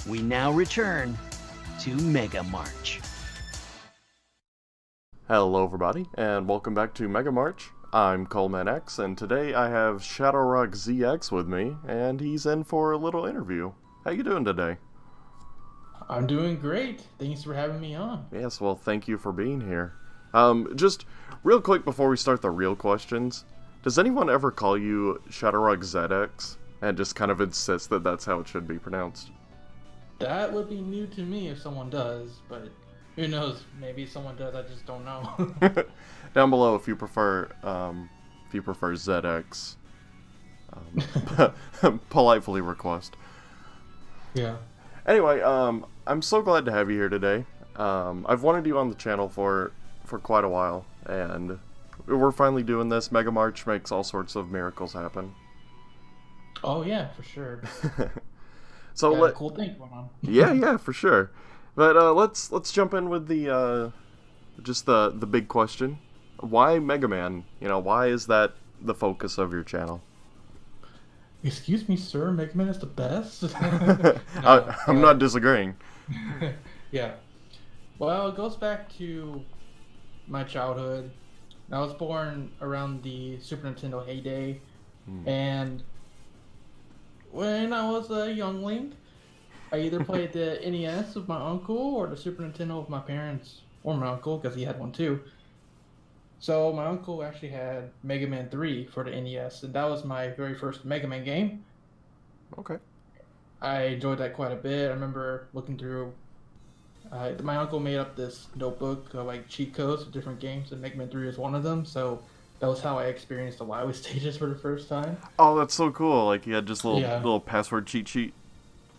We now return to Mega March. Hello everybody, and welcome back to Mega March. I'm ColemanX, and today I have ShadowRockZX with me, and he's in for a little interview. How you doing today? I'm doing great. Thanks for having me on. Yes, well, thank you for being here. Just real quick before we start the real questions, does anyone ever call you ShadowRockZX and just kind of insist that that's how it should be pronounced? That would be new to me if someone does, but who knows? Maybe someone does. I just don't know. Down below if you prefer ZX. Politely request. Yeah. Anyway, I'm so glad to have you here today. I've wanted you on the channel for quite a while, and we're finally doing this. Mega March makes all sorts of miracles happen. Oh yeah, for sure. So cool thing going on. yeah, for sure. But let's jump in with the big question. Why Mega Man? You know, why is that the focus of your channel? Excuse me, sir. Mega Man is the best. I'm not disagreeing. Yeah. Well, it goes back to my childhood. I was born around the Super Nintendo heyday, and when I was a youngling, I either played the NES with my uncle or the Super Nintendo with my parents, or my uncle, because he had one too. So my uncle actually had Mega Man 3 for the NES, and that was my very first Mega Man game. Okay. I enjoyed that quite a bit. I remember looking through. My uncle made up this notebook of like cheat codes for different games, and Mega Man 3 was one of them. So that was how I experienced the WoW stages for the first time. Oh, that's so cool! Like you had just Yeah. little password cheat sheet.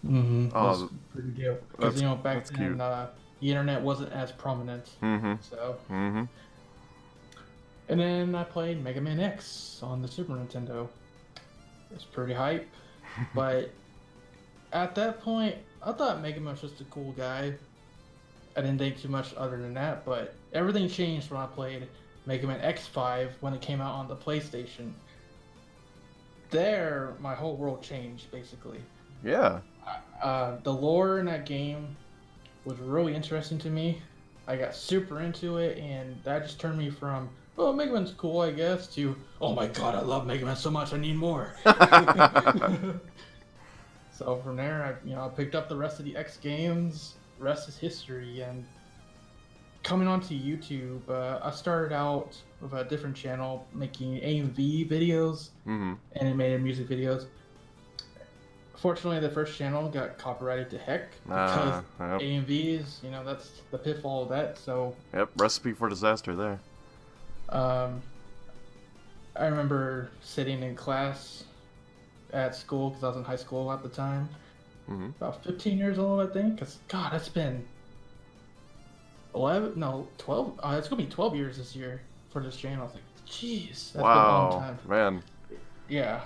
Mm-hmm. Oh, That's pretty deal. Because back then the internet wasn't as prominent. Mm-hmm. So. Mm-hmm. And then I played Mega Man X on the Super Nintendo. It's pretty hype, but at that point, I thought Mega Man was just a cool guy. I didn't think too much other than that, but everything changed when I played Mega Man X5 when it came out on the PlayStation. There, my whole world changed, basically. Yeah. The lore in that game was really interesting to me. I got super into it, and that just turned me from, oh, Mega Man's cool, I guess, to, oh my god, I love Mega Man so much, I need more. So from there, I picked up the rest of the X games. The rest is history. And coming onto YouTube, I started out with a different channel making AMV videos, animated music videos. Fortunately, the first channel got copyrighted to heck because yep. AMVs, that's the pitfall of that. So Yep, recipe for disaster there. I remember sitting in class at school because I was in high school at the time. About 15 years old, I think. Because, God, that's been 12. It's going to be 12 years this year for this channel. I was like, jeez, that's been a long time. Man. Yeah.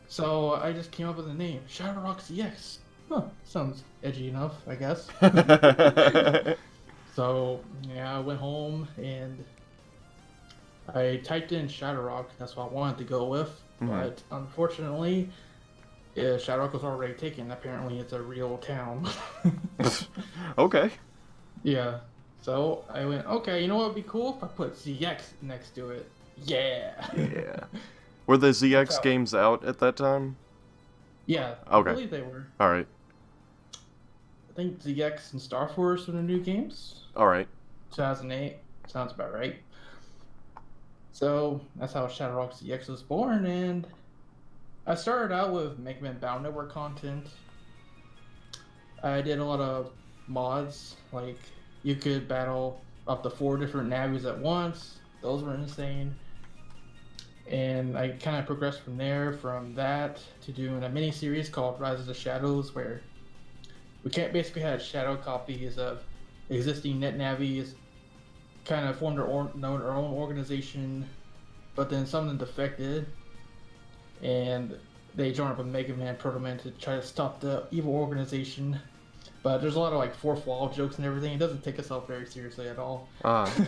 So I just came up with a name, ShadowRockZX. Huh, sounds edgy enough, I guess. So, I went home and I typed in ShadowRock. That's what I wanted to go with. But unfortunately, ShadowRock was already taken. Apparently, it's a real town. Okay. Yeah. So I went, okay, you know what would be cool if I put ZX next to it? Yeah. Yeah. Were the ZX games out at that time? Yeah. Okay. I believe they were. All right. I think ZX and Star Force were the new games. All right. 2008. Sounds about right. So that's how ShadowRockZX was born, and I started out with Mega Man Battle Network content. I did a lot of mods, like you could battle up to 4 different Navis at once. Those were insane. And I kind of progressed from there, from that to doing a mini series called Rise of the Shadows, where we basically had shadow copies of existing net navies, kind of formed our own organization, but then some of them defected, and they joined up with Mega Man, Proto Man to try to stop the evil organization. But there's a lot of like fourth wall jokes and everything. It doesn't take itself very seriously at all. I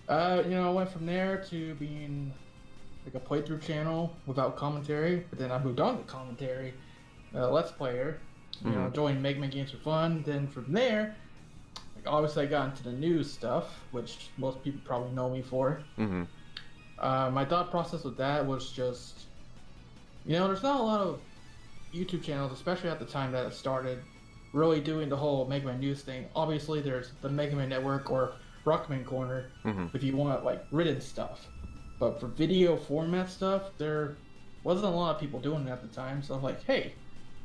went from there to being like a playthrough channel without commentary, but then I moved on to commentary, Let's Player. You know, joined Mega Man games for fun. Then from there, like, obviously I got into the news stuff, which most people probably know me for. My thought process with that was just, you know, there's not a lot of YouTube channels, especially at the time that it started, really doing the whole Mega Man news thing. Obviously, there's the Mega Man Network or Rockman Corner if you want like written stuff. But for video format stuff, there wasn't a lot of people doing it at the time. So I'm like, hey,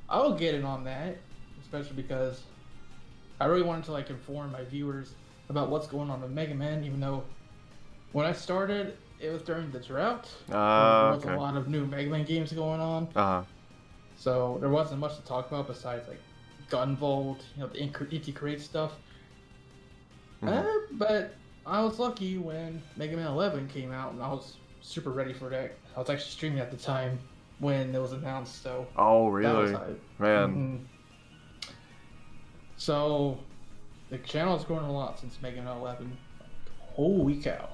I'll get in on that, especially because I really wanted to like inform my viewers about what's going on with Mega Man, even though when I started, it was during the drought. There was a lot of new Mega Man games going on. So there wasn't much to talk about besides like Gunvolt, you know, the ET Create stuff. But I was lucky when Mega Man 11 came out, and I was super ready for that. I was actually streaming at the time when it was announced, so... Oh, really? Man. So, the channel has grown a lot since Mega Man 11. Holy cow.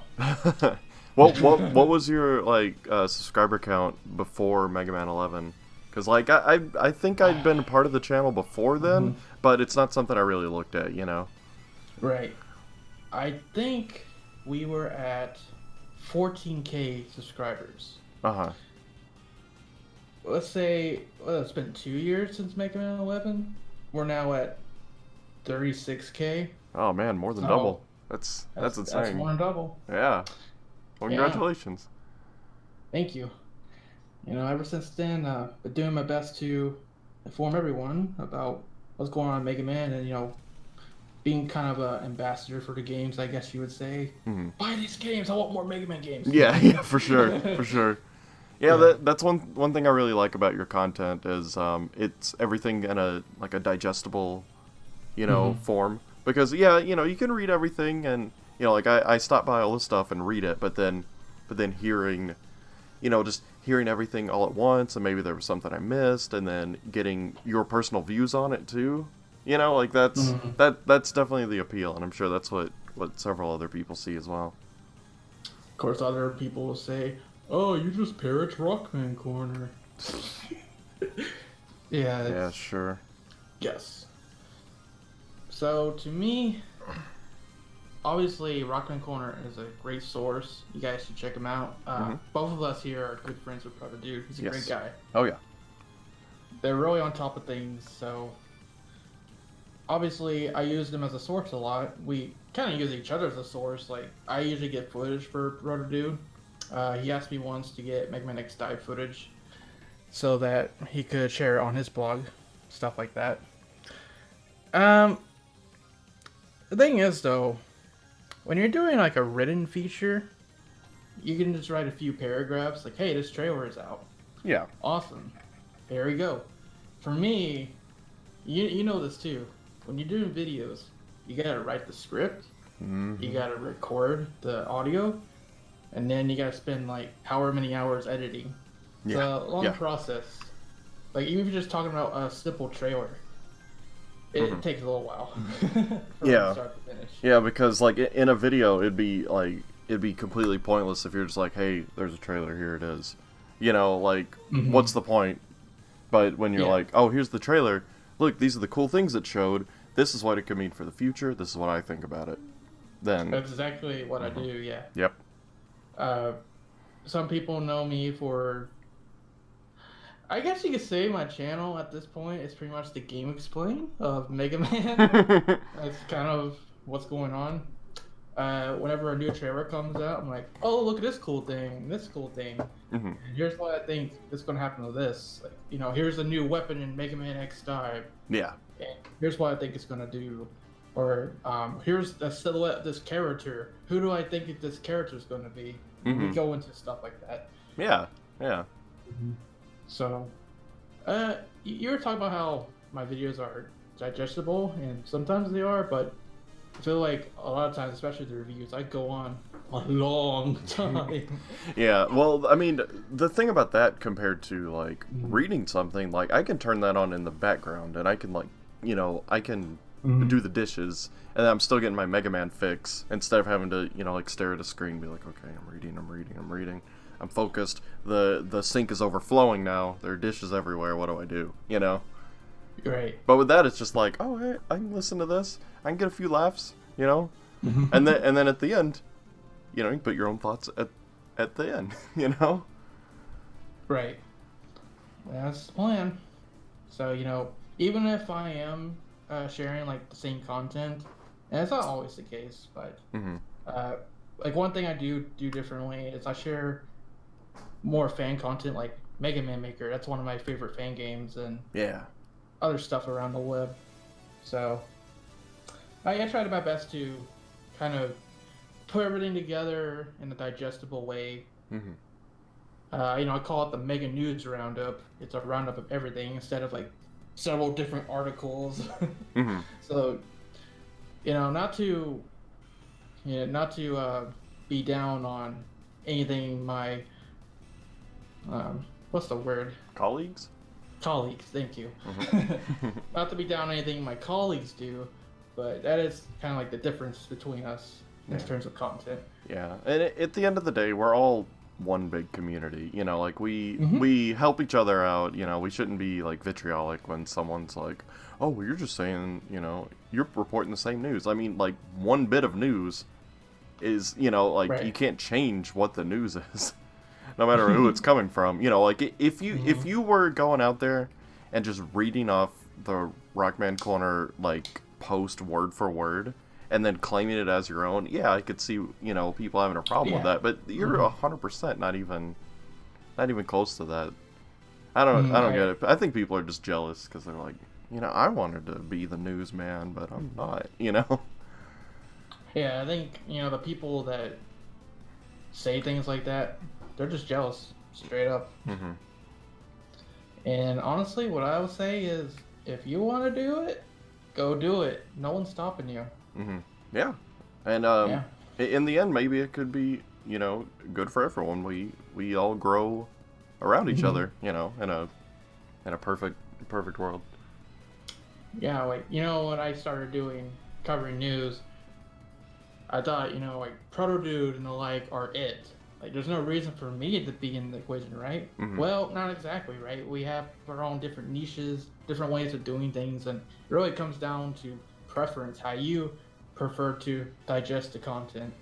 What was your, like, subscriber count before Mega Man 11? Because, like, I think I'd been a part of the channel before then, but it's not something I really looked at, you know? Right. I think we were at 14K subscribers. Let's say, well, it's been 2 years since Mega Man 11. We're now at 36K. Oh man, more than double. That's insane. That's more than double. Yeah. Well, congratulations. Thank you. You know, ever since then, been doing my best to inform everyone about what's going on in Mega Man, and you know, being kind of an ambassador for the games, I guess you would say. Buy these games. I want more Mega Man games. Yeah, for sure, for sure. Yeah, that's one thing I really like about your content is it's everything in a digestible, you know, form. Because you know, you can read everything, and you know, like I stop by all this stuff and read it, but then hearing, you know, just hearing everything all at once, and maybe there was something I missed, and then getting your personal views on it too. You know, like that's definitely the appeal, and I'm sure that's what several other people see as well. Of course, other people will say, "Oh, you just parrot Rockman Corner." Yeah, sure. Yes. So to me, obviously, Rockman Corner is a great source. You guys should check him out. Both of us here are good friends with Brother Dude. He's a great guy. Oh yeah. They're really on top of things, so obviously I use them as a source a lot. We kind of use each other as a source. Like, I usually get footage for Brother Dude. He asked me once to get Mega Man X dive footage so that he could share it on his blog, stuff like that. The thing is, though, when you're doing like a written feature, you can just write a few paragraphs like, "Hey, this trailer is out." Yeah. Awesome. There we go. For me, you know this too. When you're doing videos, you gotta write the script, you gotta record the audio, and then you gotta spend like however many hours editing. It's a long process. Like, even if you're just talking about a simple trailer, it takes a little while. From start to finish. Yeah, because like in a video, it'd be completely pointless if you're just like, "Hey, there's a trailer, here it is." You know, like, what's the point? But when you're like, "Oh, here's the trailer. Look, these are the cool things it showed. This is what it could mean for the future. This is what I think about it." Then that's exactly what I do. Yeah. Yep. Some people know me for, I guess you could say my channel at this point is pretty much the Game Explain of Mega Man. That's kind of what's going on. Whenever a new trailer comes out, I'm like, "Oh, look at this cool thing, this cool thing. And here's what I think is going to happen to this. Like, you know, here's a new weapon in Mega Man X Dive. Yeah. And here's what I think it's going to do. Or here's the silhouette of this character. Who do I think this character is going to be?" We go into stuff like that. Yeah. So, you were talking about how my videos are digestible, and sometimes they are, but I feel like a lot of times, especially the reviews, I go on a long time. Yeah, well, I mean, the thing about that compared to, like, reading something, like, I can turn that on in the background, and I can, like, you know, I can do the dishes, and I'm still getting my Mega Man fix, instead of having to, you know, like, stare at a screen and be like, "Okay, I'm reading. I'm focused. The sink is overflowing now. There are dishes everywhere. What do I do? You know. Right. But with that, it's just like, oh, hey, I can listen to this. I can get a few laughs. You know. and then at the end, you know, you can put your own thoughts at the end. You know. Right. That's the plan. So, you know, even if I am sharing like the same content, and it's not always the case, but like one thing I do differently is I share more fan content, like Mega Man Maker. That's one of my favorite fan games, and other stuff around the web. So I tried my best to kind of put everything together in a digestible way. You know, I call it the Mega News Roundup. It's a roundup of everything instead of like several different articles. So, you know, not to be down on anything my what's the word? Colleagues, thank you. Not to be down on anything my colleagues do, but that is kind of like the difference between us in terms of content. Yeah, and at the end of the day, we're all one big community. You know, like we help each other out. You know, we shouldn't be like vitriolic when someone's like, oh, well, you're just saying, you know, you're reporting the same news. I mean, like, one bit of news is, you know, like, you can't change what the news is, no matter who it's coming from. You know, like, if you were going out there and just reading off the Rockman Corner, like, post word for word, and then claiming it as your own, yeah, I could see, you know, people having a problem with that, but you're 100% not even close to that. I don't get it. I think people are just jealous because they're like, you know, I wanted to be the newsman, but I'm not, you know? Yeah, I think, you know, the people that say things like that, they're just jealous, straight up. And honestly, what I would say is, if you want to do it, go do it. No one's stopping you. Yeah. And in the end, maybe it could be, you know, good for everyone. We all grow around each other, you know, in a perfect world. Yeah, like, you know, when I started covering news, I thought, you know, like, Proto Dude and the like are it. Like, there's no reason for me to be in the equation, right? Well, not exactly, right? We have our own different niches, different ways of doing things, and it really comes down to preference, how you prefer to digest the content.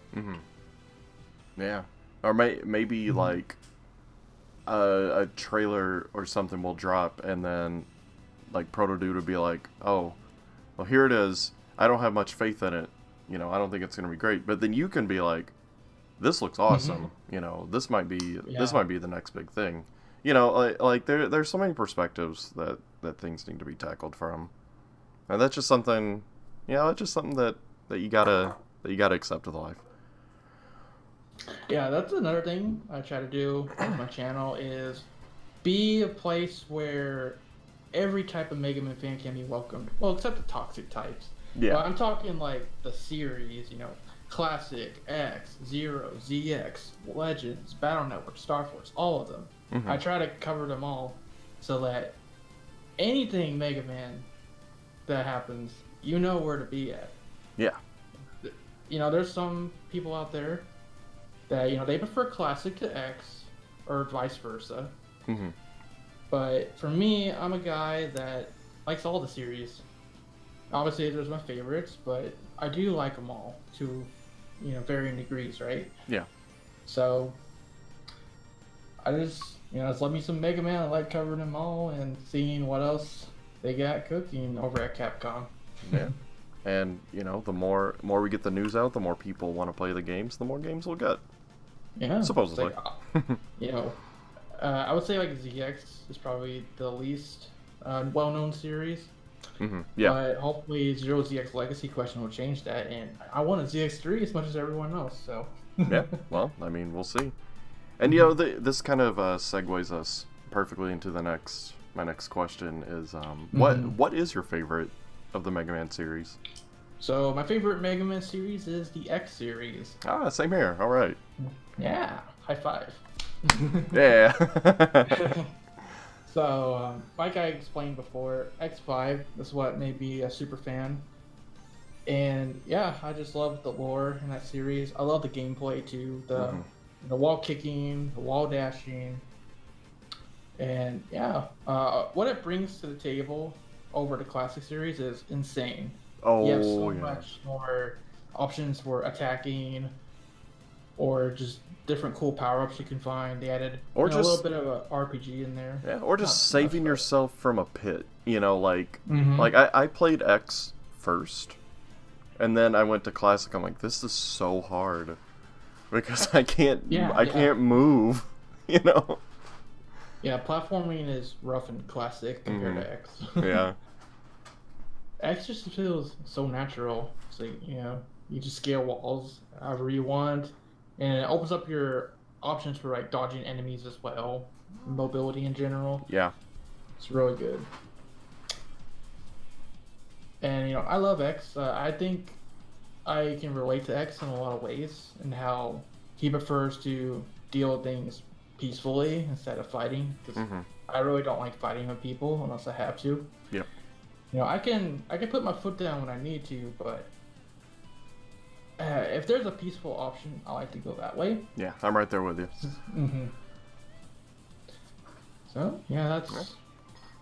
Yeah. Or maybe, like, a trailer or something will drop, and then, like, Proto Dude would be like, oh, well, here it is. I don't have much faith in it. You know, I don't think it's going to be great. But then you can be like, this looks awesome. You know, this might be the next big thing. You know, like there's so many perspectives that things need to be tackled from. And that's just something, you know, it's just something that you gotta accept with life. Yeah, that's another thing I try to do with my channel is be a place where every type of Mega Man fan can be welcomed. Well, except the toxic types. Yeah. But I'm talking like the series, you know, Classic, X, Zero, ZX, Legends, Battle Network, Star Force, all of them. I try to cover them all so that anything Mega Man that happens, you know where to be at. Yeah. You know, there's some people out there that, you know, they prefer Classic to X or vice versa. But for me, I'm a guy that likes all the series. Obviously, there's my favorites, but I do like them all to, you know, varying degrees, right? Yeah. So, I just, you know, just love me some Mega Man. I like covering them all and seeing what else they got cooking over at Capcom. Yeah. And, you know, the more we get the news out, the more people want to play the games, the more games we'll get. Yeah. Supposedly. Like, you know, I would say like ZX is probably the least well-known series. Yeah. But hopefully Zero ZX Legacy Question will change that, and I want a ZX3 as much as everyone else, so... Yeah, well, I mean, we'll see. And, you know, this kind of segues us perfectly into my next question is, what is your favorite of the Mega Man series? So, my favorite Mega Man series is the X series. Ah, same here, alright. Yeah, high five. Yeah. So, like I explained before, X5 is what made me a super fan. And yeah, I just love the lore in that series. I love the gameplay too. the wall kicking, the wall dashing, and yeah, what it brings to the table over the classic series is insane. You have Oh so yeah. much more options for attacking, or just different cool power ups you can find. They added Or a little just bit of a RPG in there. yeah, or Not just too much, saving but yourself from a pit. You know, Mhm. like I played X first, and then I went to classic. I'm like, this is so hard because Yeah, I yeah, can't move. You know. yeah. Platforming is rough in classic compared Hmm. to X. Yeah. X just feels so natural. So you just scale walls however you want, and it opens up your options for like dodging enemies as well, mobility in general. Yeah. It's really good. And I love X. I think I can relate to X in a lot of ways, and how he prefers to deal with things peacefully instead of fighting. Because Hmm. I really don't like fighting with people unless I have to. Yep. I can put my foot down when I need to, but if there's a peaceful option, I like to go that way. Yeah, I'm right there with you. Hmm. So yeah, Yeah. that's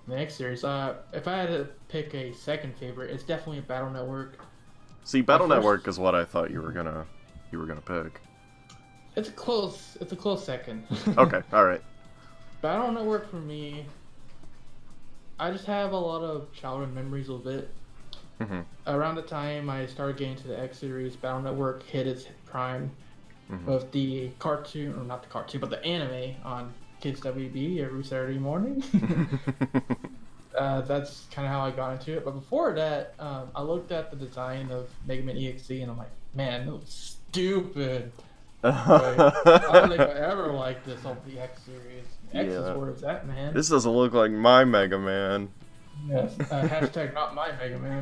the next series. If I had to pick a second favorite, it's definitely Battle Network. See, Battle first- Network is what I thought you were gonna pick. It's a close second. Okay, all right. Battle Network for me, I just have a lot of childhood memories of it. Hmm. Around the time I started getting to the X series, Battle Network hit its prime Hmm. with the cartoon, or not the cartoon, but the anime on Kids WB every Saturday morning. That's kind of how I got into it. But before that, I looked at the design of Mega Man EXE, and I'm like, man, that was stupid. Like, I don't think I ever liked this on the X series. X Yeah. is where it's at, man. This doesn't look like my Mega Man. Yes. Hashtag not my Mega Man.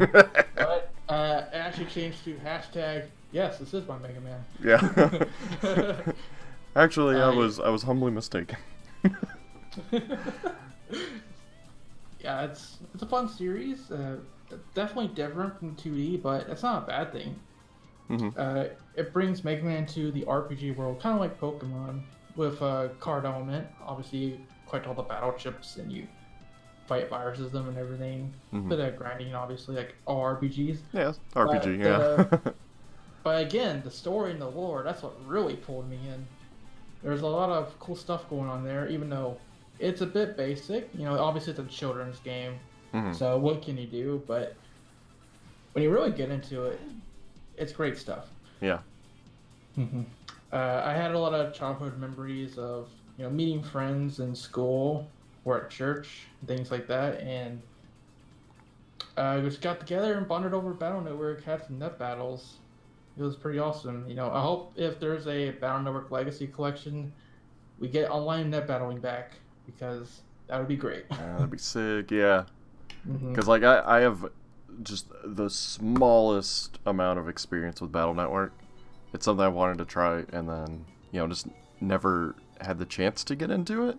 But it actually changed to hashtag yes, this is my Mega Man. Yeah. Actually, I Uh, was humbly mistaken. Yeah, it's a fun series. Definitely different from 2D, but it's not a bad thing. Hmm. It brings Mega Man to the RPG world, kind of like Pokemon, with a card element. Obviously, you collect all the battle chips and you fight viruses them and everything. Mhm. Bit of grinding, obviously, like all RPGs. Yeah, RPG. But, Yeah. But again, the story and the lore—that's what really pulled me in. There's a lot of cool stuff going on there, even though it's a bit basic. Obviously it's a children's game, Mhm. so what can you do? But when you really get into it, it's great stuff. Yeah. I had a lot of childhood memories of meeting friends in school or at church, things like that, and we just got together and bonded over Battle Network, had some net battles. It was pretty awesome. I hope if there's a Battle Network Legacy collection, we get online net battling back, because that would be great. That'd be sick. Yeah. Mhm. Because like I have just the smallest amount of experience with Battle Network. It's something I wanted to try, and then just never had the chance to get into it.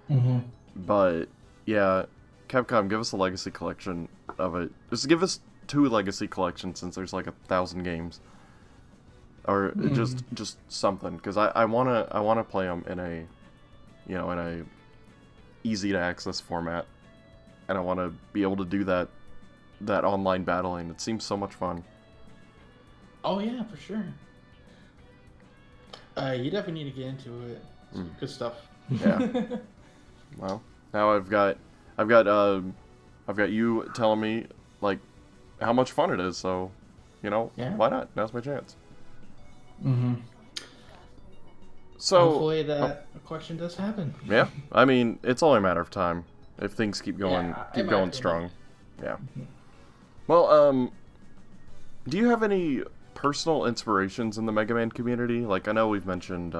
Mhm. But yeah, Capcom, give us a Legacy collection of it. Just give us 2 Legacy collections, since there's like 1,000 games, or just something. Because I wanna play them in a in a easy to access format, and I want to be able to do that online battling. It seems so much fun. Oh yeah, for sure. You definitely need to get into it. It's good stuff. Yeah. Well, now I've got you telling me like how much fun it is. So, Yeah. why not? Now's my chance. Mm-hmm. So Hopefully that question does happen. yeah, I mean, it's only a matter of time if things keep going Yeah, in keep my going opinion. strong. Yeah. Well, do you have any personal inspirations in the Mega Man community? Like, I know we've mentioned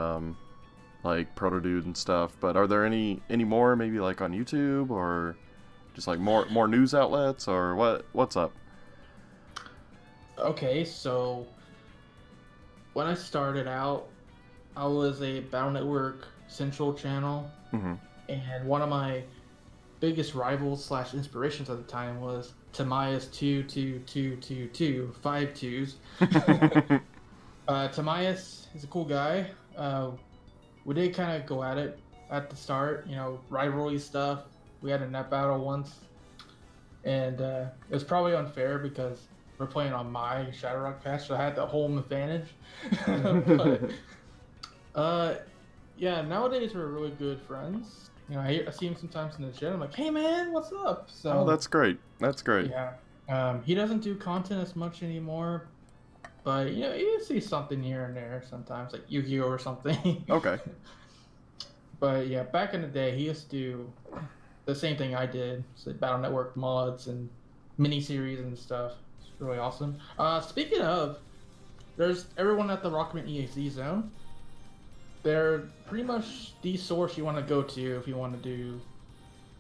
like Proto Dude and stuff, but are there any more, maybe like on YouTube, or just like more news outlets, or what's up? Okay, so when I started out, I was a Battle Network Central channel, Mm-hmm. and one of my biggest rivals / inspirations at the time was Tamiya's 22222 5 twos. Tamias is a cool guy. we did kind of go at it at the start, you know, rivalry stuff. We had a net battle once, and it was probably unfair because we're playing on my ShadowRock patch, so I had the home advantage. But, yeah, nowadays we're really good friends. You know, I see him sometimes in the gym. I'm like, hey man, what's up? So Oh, that's great. That's great. yeah, he doesn't do content as much anymore, but you know, you see something here and there sometimes, like Yu-Gi-Oh or something. Okay. But yeah, back in the day, he used to do the same thing I did, so Battle Network mods and miniseries and stuff. It's really awesome. Speaking of, there's everyone at the Rockman EAC zone. They're pretty much the source you want to go to if you want to do,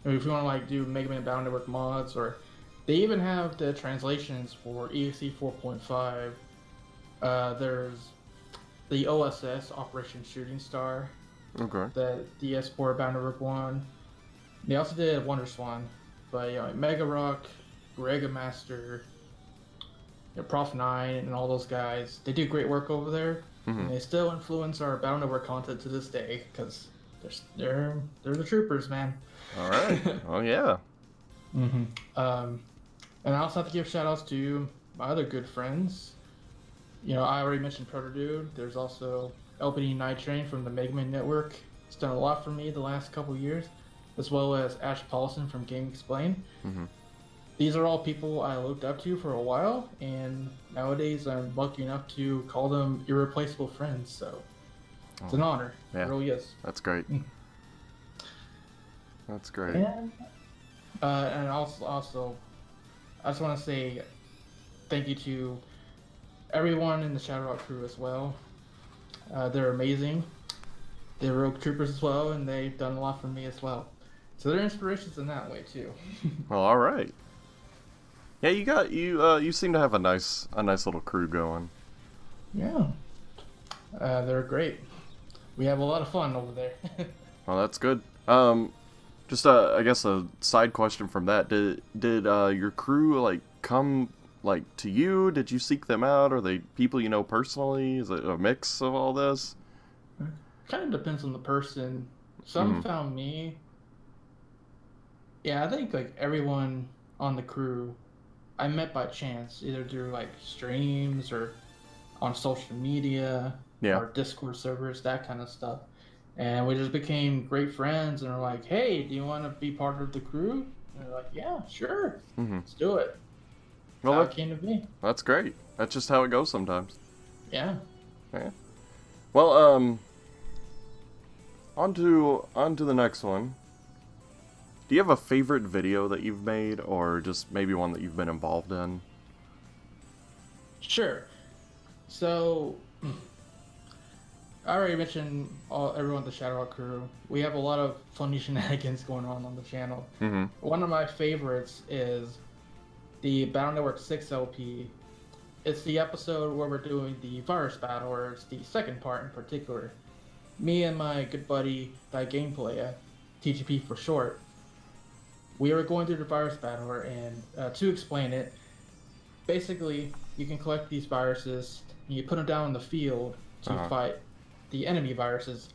or if you want to like do Mega Man Battle Network mods, or they even have the translations for EAC 4.5. There's the OSS Operation Shooting Star. Okay. The DS4 Battle Network 1. They also did Wonder Swan, but you know, Mega Rock, Grega Master, you know, Prof 9, and all those guys, they do great work over there. Mm-hmm. And they still influence our Battle Network content to this day because they're the troopers, man. All right. Oh yeah. Mm-hmm. And I also have to give shout outs to my other good friends. You know, I already mentioned Proto Dude. There's also LPD Night Train from the Mega Man Network. It's done a lot for me the last couple years, as well as Ash Paulson from Game Explained. Mm-hmm. These are all people I looked up to for a while, and nowadays I'm lucky enough to call them irreplaceable friends, so it's an honor. Yeah. It really is. That's great. That's great. And also, I just want to say thank you to everyone in the ShadowRock crew as well. They're amazing. They're Rogue Troopers as well, and they've done a lot for me as well. So they're inspirations in that way too. Well, all right. Yeah, you seem to have a nice little crew going. Yeah. They're great. We have a lot of fun over there. Well, that's good. Just I guess a side question from that. Did your crew like come like to you? Did you seek them out? Are they people you know personally? Is it a mix of all this? Kind of depends on the person. Some found me. Yeah, I think like everyone on the crew I met by chance, either through like streams or on social media or Discord servers, that kind of stuff. And we just became great friends and we're like, hey, do you want to be part of the crew? And they're like, yeah, sure. Let's do it. Well, That's how it came to be. That's great. That's just how it goes sometimes. Yeah. Yeah. Well, on to the next one. Do you have a favorite video that you've made, or just maybe one that you've been involved in? Sure. So, I already mentioned everyone at the ShadowRock crew. We have a lot of funny shenanigans going on the channel. One of my favorites is the Battle Network 6 LP. It's the episode where we're doing the virus battle, or it's the second part in particular. Me and my good buddy, Gameplay, TGP for short, we were going through the virus battle, and to explain it, basically, you can collect these viruses, and you put them down in the field to fight the enemy viruses.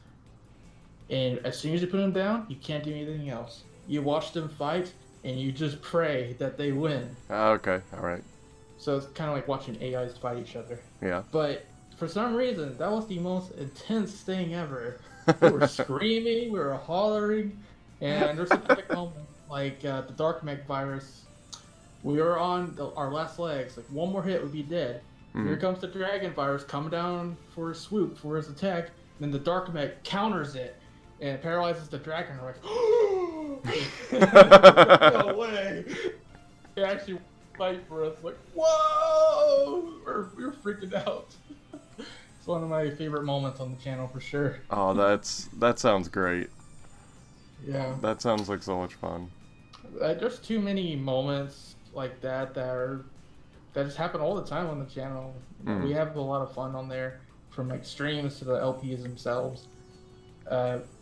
And as soon as you put them down, you can't do anything else. You watch them fight, and you just pray that they win. Okay, alright. So it's kind of like watching AIs fight each other. Yeah. But for some reason, that was the most intense thing ever. We were screaming, we were hollering, and there's a specific moment, like the Dark Mech virus. We were on our last legs, like one more hit would be dead. Here comes the Dragon virus coming down for a swoop, for his attack. Then the Dark Mech counters it and paralyzes the Dragon. We're like, no way! It actually fight for us, like, whoa! We're freaking out. It's one of my favorite moments on the channel for sure. Oh, that sounds great. Yeah. That sounds like so much fun. There's too many moments like that that just happen all the time on the channel. We have a lot of fun on there, from like streams to the LPs themselves.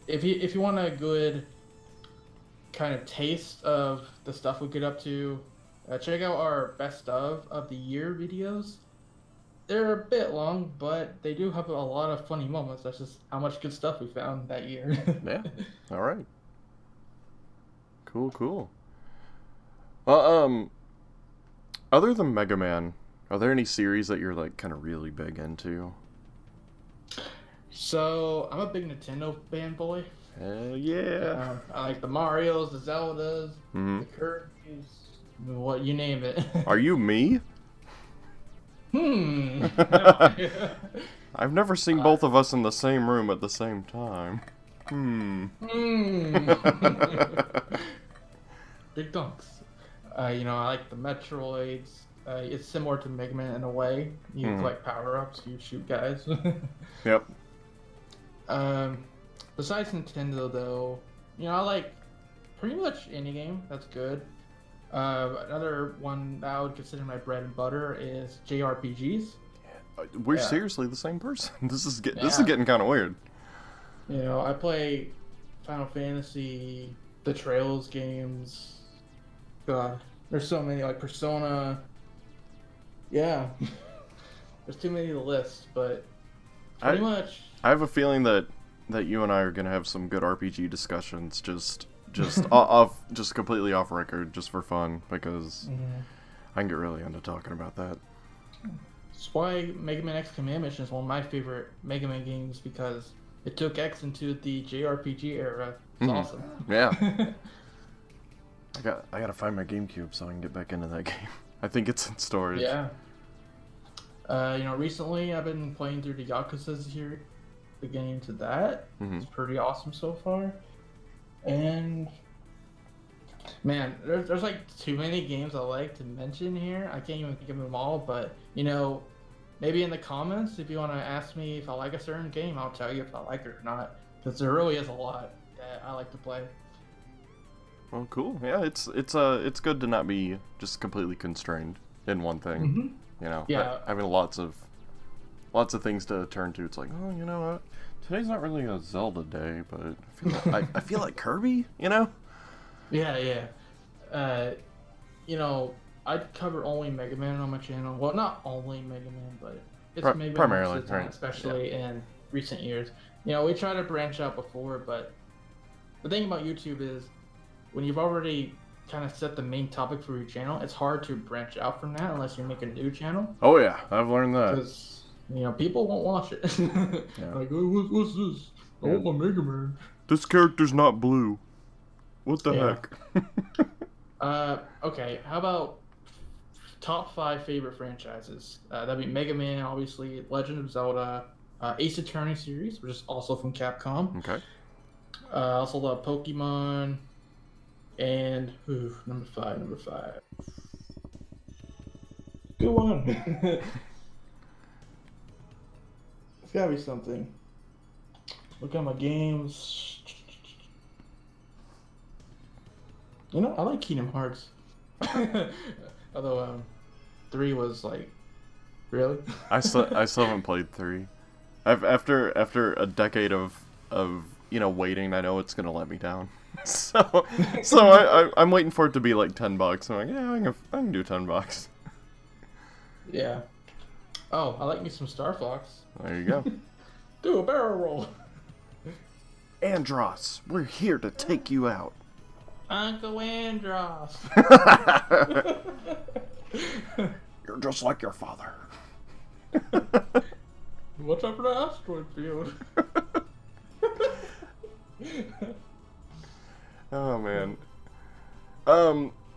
If you want a good kind of taste of the stuff we get up to, check out our best of the year videos. they're a bit long, but they do have a lot of funny moments. That's just how much good stuff we found that year. Yeah. All right. Cool, cool. Well, other than Mega Man, are there any series that you're like kind of really big into? So I'm a big Nintendo fanboy. Hell yeah. I like the Marios, the Zeldas, Hmm. the Kirby's, what you name it. Are you me? No. I've never seen both of us in the same room at the same time. Hmm. Big dunks. I like the Metroids. It's similar to Mega Man in a way. You collect power-ups, you shoot guys. Yep. Besides Nintendo, though, I like pretty much any game. That's good. Another one that I would consider my bread and butter is JRPGs. We're Yeah. seriously the same person. This is getting kind of weird. I play Final Fantasy, the Trails games. God, there's so many, like Persona. Yeah, there's too many to list, but pretty much. I have a feeling that you and I are gonna have some good RPG discussions, just off, just completely off record, just for fun, because I can get really into talking about that. That's why Mega Man X Command Mission is one of my favorite Mega Man games, because it took X into the JRPG era. It's awesome. Yeah. I gotta find my GameCube so I can get back into that game. I think it's in storage. Yeah. Recently I've been playing through the Yakuza here, getting into that. It's pretty awesome so far. And man, there's like too many games I like to mention here. I can't even think of them all, but maybe in the comments if you want to ask me if I like a certain game, I'll tell you if I like it or not. Because there really is a lot that I like to play. Well, cool. Yeah, it's good to not be just completely constrained in one thing. Yeah. Having lots of things to turn to. It's like, oh, you know what? Today's not really a Zelda day, but I feel like Kirby. Yeah. I'd cover only Mega Man on my channel. Well, not only Mega Man, but it's Mega Man primarily, most of the time, right. especially in recent years. We tried to branch out before, but the thing about YouTube is when you've already kind of set the main topic for your channel, it's hard to branch out from that unless you make a new channel. Oh yeah, I've learned that. Because people won't watch it. Yeah. Like, oh, what's this? I want my Mega Man. This character's not blue. What the Yeah. heck? Okay, how about top 5 favorite franchises? That'd be Mega Man, obviously, Legend of Zelda, Ace Attorney series, which is also from Capcom. Okay. Also love Pokemon, and number five. Good one. It's gotta be something. Look at my games. I like Kingdom Hearts. Although 3 was like, really? I still haven't played 3. After a decade of waiting, I know it's gonna let me down. So I'm waiting for it to be like $10. I'm like, yeah, I can do $10. Yeah. Oh, I like me some Star Fox. There you go. Do a barrel roll. Andros, we're here to take you out. Uncle Andros. You're just like your father. Watch out for the asteroid field. Oh man.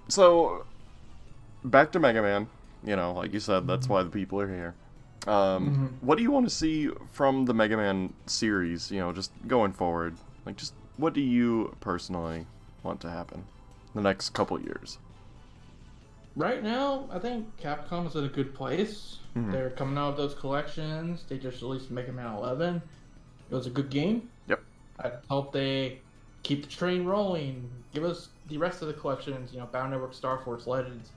So back to Mega Man. Like you said, that's why the people are here. What do you want to see from the Mega Man series? Just going forward. Like, just what do you personally want to happen the next couple years? Right now, I think Capcom is at a good place. They're coming out with those collections. They just released Mega Man 11. It was a good game. Yep. I hope they keep the train rolling. Give us the rest of the collections, Bound Network, Star Force, Legends.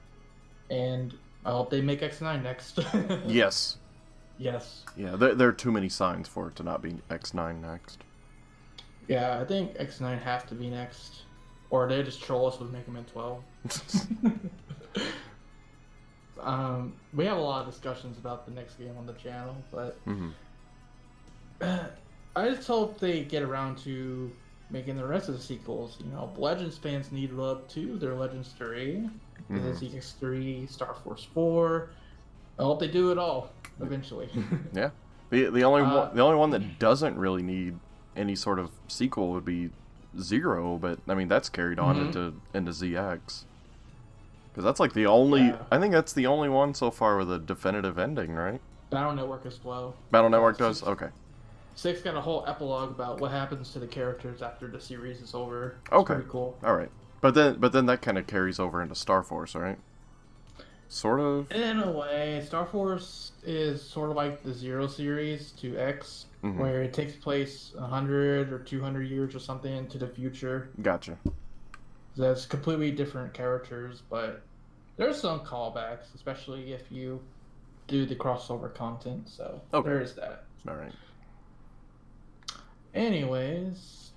And I hope they make X9 next. Yes. Yes. Yeah, there are too many signs for it to not be X9 next. Yeah, I think X9 has to be next. Or they just troll us with Mega Man 12. We have a lot of discussions about the next game on the channel, but I just hope they get around to making the rest of the sequels. You know, Legends fans need to live up to their Legends 3, there's ZX 3, Star Force 4. I hope they do it all eventually. Yeah. The only one that doesn't really need any sort of sequel would be 0, but I mean that's carried on into ZX. Because that's like the only I think that's the only one so far with a definitive ending, right? Battle Network as well. Battle Network does? Okay. 6 got a whole epilogue about what happens to the characters after the series is over. It's Okay. pretty cool. All right. But then that kind of carries over into Star Force, right? Sort of. In a way, Star Force is sort of like the 0 series to X, where it takes place 100 or 200 years or something into the future. Gotcha. That's completely different characters, but there's some callbacks, especially if you do the crossover content. So there is that. All right. Anyways,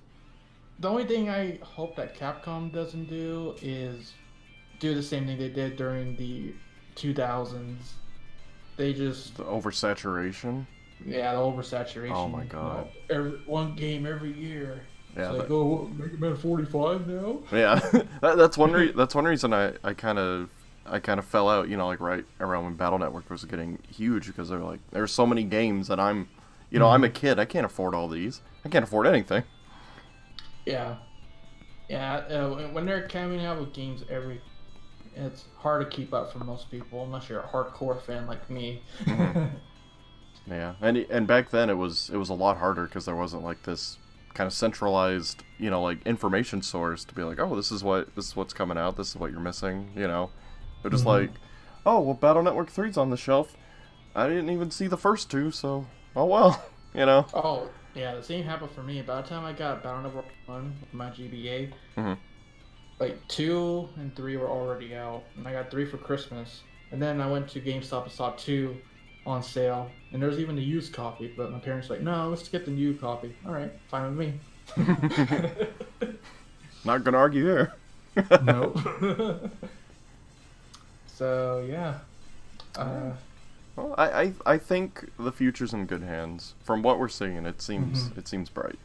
the only thing I hope that Capcom doesn't do is do the same thing they did during the 2000s. They just... The oversaturation? Yeah, the oversaturation. Oh my god. You know, one game every year. Yeah. It's like, oh, Mega Man 45 now? Yeah. that's one reason I kind of fell out, you know, like right around when Battle Network was getting huge, because they're like, there's so many games that I'm a kid, I can't afford all these. I can't afford anything. Yeah. Yeah, when they're coming out with games it's hard to keep up for most people, unless you're a hardcore fan like me. Yeah, and back then it was a lot harder because there wasn't like this kind of centralized, you know, like information source to be like, oh, this is what's coming out, this is what you're missing, you know. They're just like, oh, well, Battle Network 3's on the shelf. I didn't even see the first 2, so oh well, you know. Oh yeah, the same happened for me. By the time I got Battle Network 1 with my GBA, like 2 and 3 were already out, and I got 3 for Christmas. And then I went to GameStop and saw 2 on sale, and there's even a used copy. But my parents were like, no, let's get the new copy. All right, fine with me. Not gonna argue there. Nope. So yeah. Well, I think the future's in good hands. From what we're seeing, it seems bright.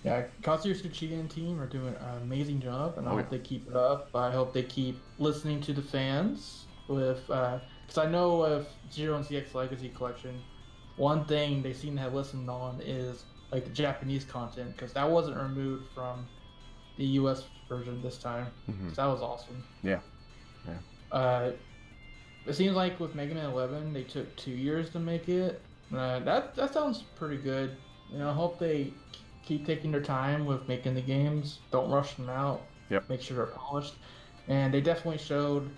Yeah, Kazuya Tsuchiya and team are doing an amazing job, and I hope they keep it up. I hope they keep listening to the fans with, because I know of 0 and ZX Legacy Collection, one thing they seem to have listened on is like the Japanese content, because that wasn't removed from the US version this time. So that was awesome. Yeah. It seems like with Mega Man 11, they took 2 years to make it. That sounds pretty good. You know, I hope they keep taking their time with making the games. Don't rush them out. Yep. Make sure they're polished. And they definitely showed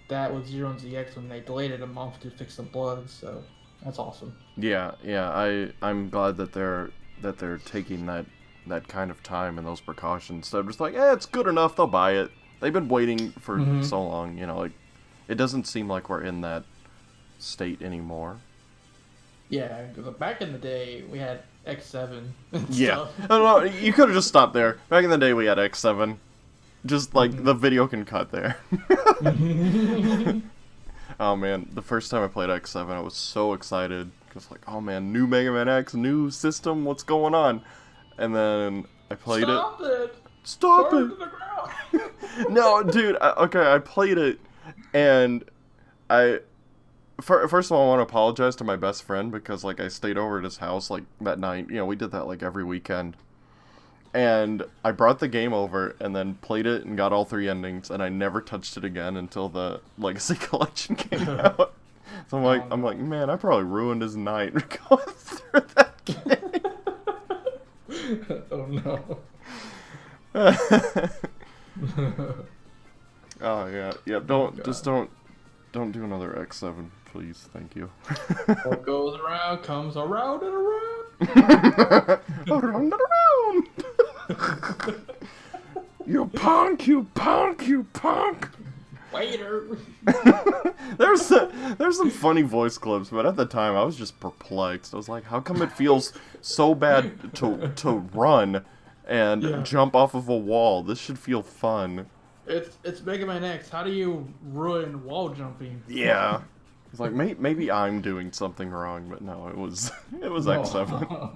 that with 0 and ZX when they delayed it a month to fix some bugs. So that's awesome. Yeah. I'm glad that they're taking that kind of time and those precautions. So I'm just like, it's good enough. They'll buy it. They've been waiting for so long. You know, like it doesn't seem like we're in that state anymore. Yeah, because back in the day we had X7. Yeah, no, you could have just stopped there. Back in the day, we had X7. Just like the video can cut there. Oh man, the first time I played X7, I was so excited because like, oh man, new Mega Man X, new system, what's going on? And then I played it. Stop it! No, dude. I played it, and First of all, I want to apologize to my best friend because, like, I stayed over at his house, like, that night. You know, we did that, like, every weekend. And I brought the game over and then played it and got all 3 endings, and I never touched it again until the Legacy Collection came out. So I'm like, man, I probably ruined his night going through that game. Oh, no. Oh, yeah. Yeah, don't do another X7, please. Thank you. What goes around comes around and around. Around and around. You punk, you punk, you punk. Waiter. There's some funny voice clips, but at the time I was just perplexed. I was like, how come it feels so bad to run and jump off of a wall? This should feel fun. It's Mega Man X. How do you ruin wall jumping? Yeah. It's like maybe I'm doing something wrong, but no, it was X7.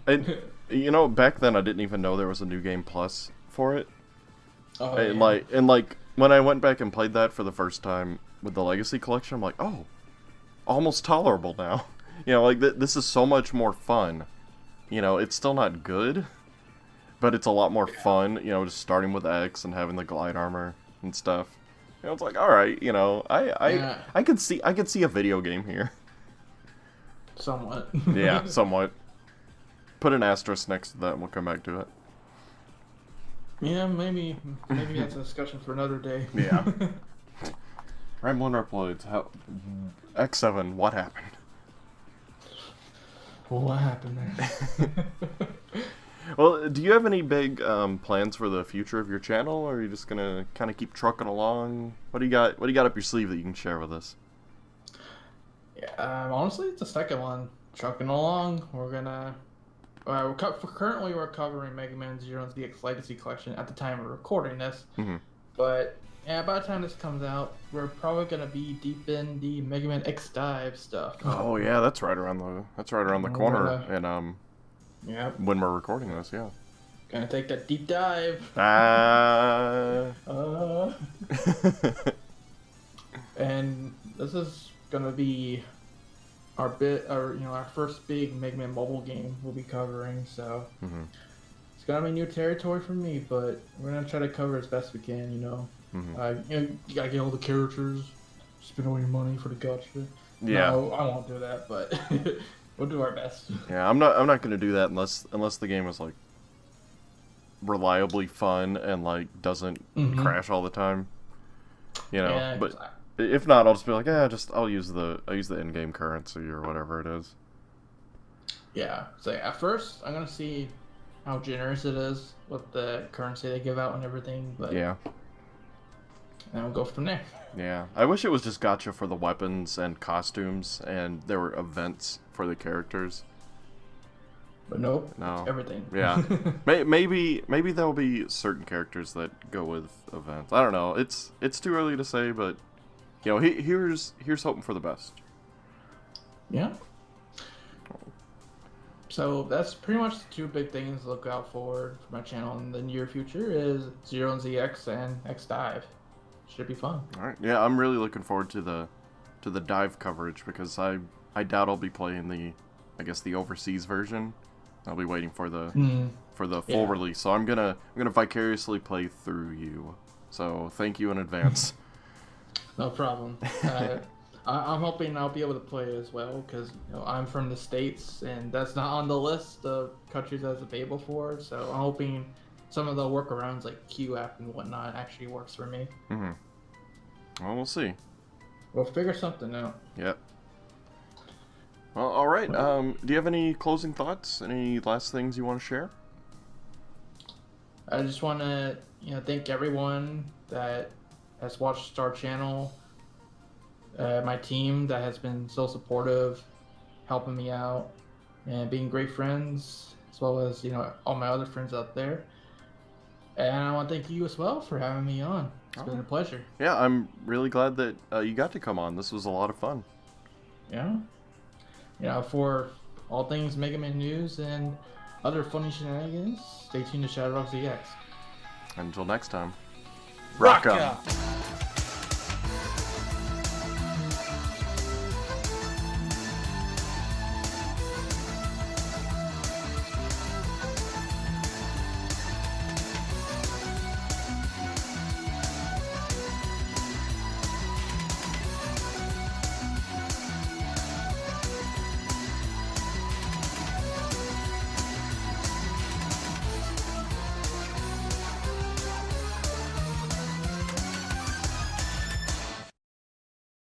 And you know, back then I didn't even know there was a new game plus for it. Oh, And yeah. like when I went back and played that for the first time with the Legacy Collection, I'm like, oh, almost tolerable now. You know, like this is so much more fun. You know, it's still not good, but it's a lot more fun. You know, just starting with X and having the glide armor and stuff. You know, it's like, all right, you know, I could see a video game here. Somewhat. Yeah, somewhat. Put an asterisk next to that, and we'll come back to it. Yeah, maybe that's a discussion for another day. Yeah. Ramblin' Reploids, how X7, what happened? What happened there? Well, do you have any big plans for the future of your channel, or are you just gonna kind of keep trucking along? What do you got up your sleeve that you can share with us? Yeah, honestly, it's the second one. Trucking along. We're gonna. Currently, we're covering Mega Man Zero and ZX Legacy Collection at the time of recording this. Mm-hmm. But yeah, by the time this comes out, we're probably gonna be deep in the Mega Man X Dive stuff. Oh yeah, that's right around the corner, and Yeah. when we're recording this, yeah. Gonna take that deep dive. And this is gonna be our first big Mega Man mobile game we'll be covering. So Mm-hmm. it's gonna be new territory for me, but we're gonna try to cover as best we can. You know, Mm-hmm. you gotta get all the characters, spend all your money for the gotcha. Yeah. No, I won't do that, but we'll do our best. Yeah, I'm not gonna do that unless the game is like reliably fun and like doesn't crash all the time. You know, Yeah, but if not, I'll just be like, I'll use the in-game currency or whatever it is. Yeah. So at first, I'm gonna see how generous it is with the currency they give out and everything, but Yeah. and we'll go from there. Yeah. I wish it was just gacha for the weapons and costumes, and there were events for the characters. But nope, No. it's everything. Yeah. maybe there'll be certain characters that go with events. I don't know. It's too early to say, but you know, here's hoping for the best. Yeah. So that's pretty much the two big things to look out for my channel in the near future is Zero and ZX and X Dive. Should be fun. All right. Yeah, I'm really looking forward to the dive coverage because I doubt I'll be playing the overseas version. I'll be waiting for the full release. So I'm gonna vicariously play through you. So thank you in advance. No problem. I'm hoping I'll be able to play it as well because I'm from the States and that's not on the list of countries that's available for. So I'm hoping some of the workarounds like Q app and whatnot actually works for me. Mm-hmm. Well, we'll see. We'll figure something out. Yep. Well, all right. Do you have any closing thoughts? Any last things you want to share? I just want to thank everyone that has watched our channel. My team that has been so supportive, helping me out, and being great friends, as well as all my other friends out there. And I want to thank you as well for having me on. It's been a pleasure. Yeah, I'm really glad that you got to come on. This was a lot of fun. Yeah. For all things Mega Man news and other funny shenanigans, stay tuned to ShadowRockZX. Until next time. Rock up!